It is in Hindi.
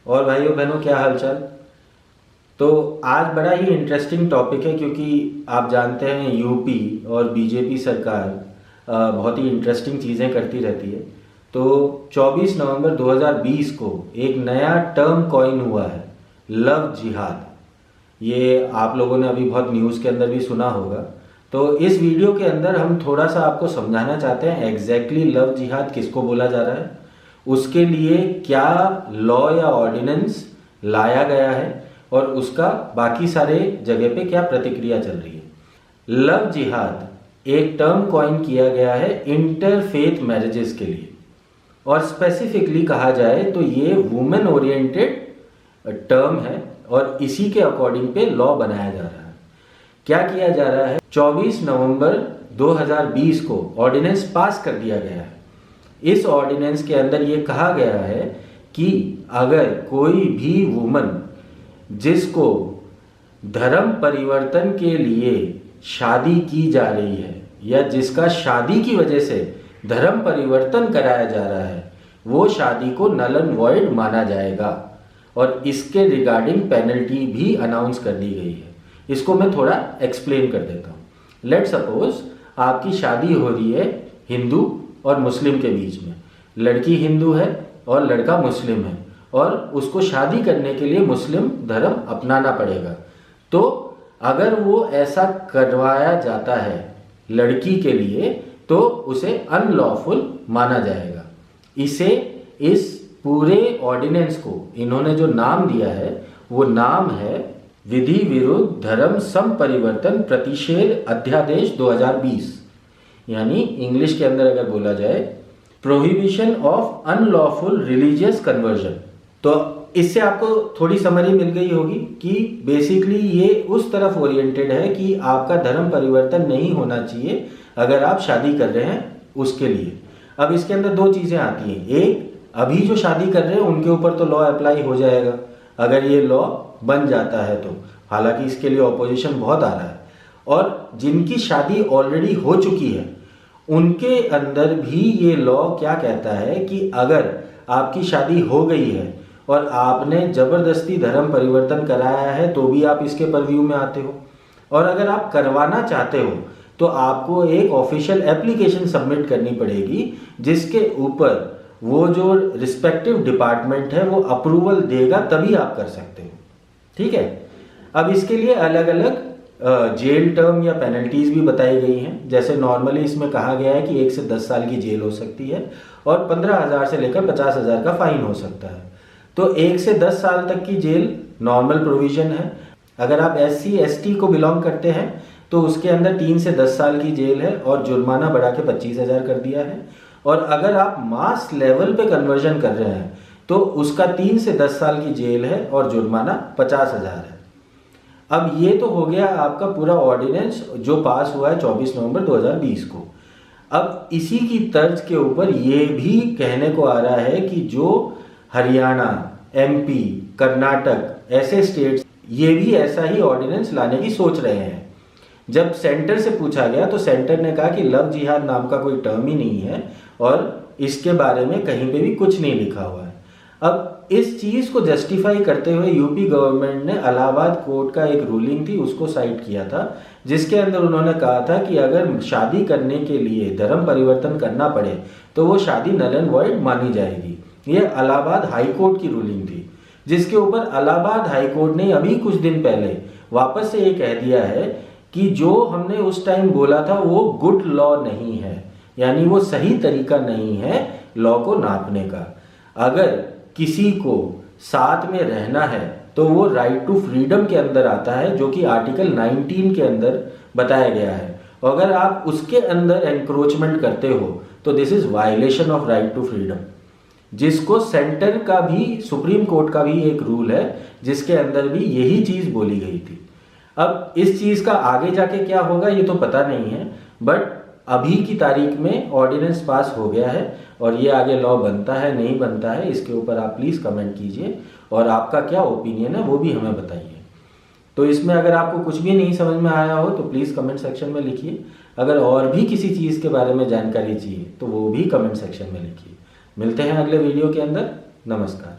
और भाइयों बहनों, क्या हालचाल। तो आज बड़ा ही इंटरेस्टिंग टॉपिक है, क्योंकि आप जानते हैं यूपी और बीजेपी सरकार बहुत ही इंटरेस्टिंग चीज़ें करती रहती है। तो 24 नवंबर 2020 को एक नया टर्म कॉइन हुआ है, लव जिहाद। ये आप लोगों ने अभी बहुत न्यूज़ के अंदर भी सुना होगा। तो इस वीडियो के अंदर हम थोड़ा सा आपको समझाना चाहते हैं एग्जैक्टली लव जिहाद किसको बोला जा रहा है, उसके लिए क्या लॉ या ऑर्डिनेंस लाया गया है और उसका बाकी सारे जगह पे क्या प्रतिक्रिया चल रही है। लव जिहाद एक टर्म कॉइन किया गया है इंटरफेथ मैरिजेस के लिए, और स्पेसिफिकली कहा जाए तो ये वुमेन ओरिएंटेड टर्म है और इसी के अकॉर्डिंग पे लॉ बनाया जा रहा है। क्या किया जा रहा है, 24 नवंबर 2020 को ऑर्डिनेंस पास कर दिया गया है। इस ऑर्डिनेंस के अंदर ये कहा गया है कि अगर कोई भी वुमन जिसको धर्म परिवर्तन के लिए शादी की जा रही है या जिसका शादी की वजह से धर्म परिवर्तन कराया जा रहा है, वो शादी को नल एंड वॉइड माना जाएगा और इसके रिगार्डिंग पेनल्टी भी अनाउंस कर दी गई है। इसको मैं थोड़ा एक्सप्लेन कर देता हूँ। लेट सपोज आपकी शादी हो रही है हिंदू और मुस्लिम के बीच में, लड़की हिंदू है और लड़का मुस्लिम है और उसको शादी करने के लिए मुस्लिम धर्म अपनाना पड़ेगा। तो अगर वो ऐसा करवाया जाता है लड़की के लिए तो उसे अनलॉफुल माना जाएगा। इसे इस पूरे ऑर्डिनेंस को इन्होंने जो नाम दिया है वो नाम है विधि विरुद्ध धर्म संपरिवर्तन प्रतिषेध अध्यादेश 2020, यानी इंग्लिश के अंदर अगर बोला जाए prohibition of unlawful religious conversion. तो इससे आपको थोड़ी समझ मिल गई होगी कि बेसिकली ये उस तरफ ओरिएंटेड है कि आपका धर्म परिवर्तन नहीं होना चाहिए अगर आप शादी कर रहे हैं उसके लिए। अब इसके अंदर दो चीज़ें आती हैं। एक, अभी जो शादी कर रहे हैं उनके ऊपर तो लॉ अप्लाई हो जाएगा अगर ये लॉ बन जाता है तो, हालांकि इसके लिए ऑपोजिशन बहुत आ रहा है। और जिनकी शादी ऑलरेडी हो चुकी है उनके अंदर भी ये लॉ क्या कहता है कि अगर आपकी शादी हो गई है और आपने जबरदस्ती धर्म परिवर्तन कराया है तो भी आप इसके परव्यू में आते हो, और अगर आप करवाना चाहते हो तो आपको एक ऑफिशियल एप्लीकेशन सबमिट करनी पड़ेगी जिसके ऊपर वो जो रिस्पेक्टिव डिपार्टमेंट है वो अप्रूवल देगा, तभी आप कर सकते हो। ठीक है। अब इसके लिए अलग अलग जेल टर्म या पेनल्टीज भी बताई गई हैं। जैसे नॉर्मली इसमें कहा गया है कि 1 से 10 साल की जेल हो सकती है और 15,000 से लेकर 50,000 का फाइन हो सकता है। तो 1 से 10 साल तक की जेल नॉर्मल प्रोविजन है। अगर आप SC ST को बिलोंग करते हैं तो उसके अंदर 3 से 10 साल की जेल है और जुर्माना बढ़ा के 25,000 कर दिया है। और अगर आप मास लेवल पे कन्वर्जन कर रहे हैं तो उसका 3 से 10 साल की जेल है और जुर्माना 50,000 है। अब ये तो हो गया आपका पूरा ऑर्डिनेंस जो पास हुआ है 24 नवंबर 2020 को। अब इसी की तर्ज के ऊपर ये भी कहने को आ रहा है कि जो हरियाणा, MP, कर्नाटक ऐसे स्टेट्स ये भी ऐसा ही ऑर्डिनेंस लाने की सोच रहे हैं। जब सेंटर से पूछा गया तो सेंटर ने कहा कि लव जिहाद नाम का कोई टर्म ही नहीं है और इसके बारे में कहीं पे भी कुछ नहीं लिखा हुआ है। अब इस चीज़ को जस्टिफाई करते हुए यूपी गवर्नमेंट ने इलाहाबाद कोर्ट का एक रूलिंग थी उसको साइट किया था, जिसके अंदर उन्होंने कहा था कि अगर शादी करने के लिए धर्म परिवर्तन करना पड़े तो वो शादी नल एंड वॉइड मानी जाएगी। ये इलाहाबाद हाई कोर्ट की रूलिंग थी, जिसके ऊपर इलाहाबाद हाई कोर्ट ने अभी कुछ दिन पहले वापस से ये कह दिया है कि जो हमने उस टाइम बोला था वो गुड लॉ नहीं है, यानी वो सही तरीका नहीं है लॉ को नापने का। अगर किसी को साथ में रहना है तो वो राइट टू फ्रीडम के अंदर आता है, जो कि आर्टिकल 19 के अंदर बताया गया है। और अगर आप उसके अंदर एंक्रोचमेंट करते हो तो this is violation of right to freedom, जिसको सेंटर का भी, सुप्रीम कोर्ट का भी एक रूल है जिसके अंदर भी यही चीज बोली गई थी। अब इस चीज का आगे जाके क्या होगा ये तो पता नहीं है, बट अभी की तारीख में ऑर्डिनेंस पास हो गया है और ये आगे लॉ बनता है नहीं बनता है इसके ऊपर आप प्लीज़ कमेंट कीजिए और आपका क्या ओपिनियन है वो भी हमें बताइए। तो इसमें अगर आपको कुछ भी नहीं समझ में आया हो तो प्लीज़ कमेंट सेक्शन में लिखिए। अगर और भी किसी चीज़ के बारे में जानकारी चाहिए तो वो भी कमेंट सेक्शन में लिखिए। मिलते हैं अगले वीडियो के अंदर। नमस्कार।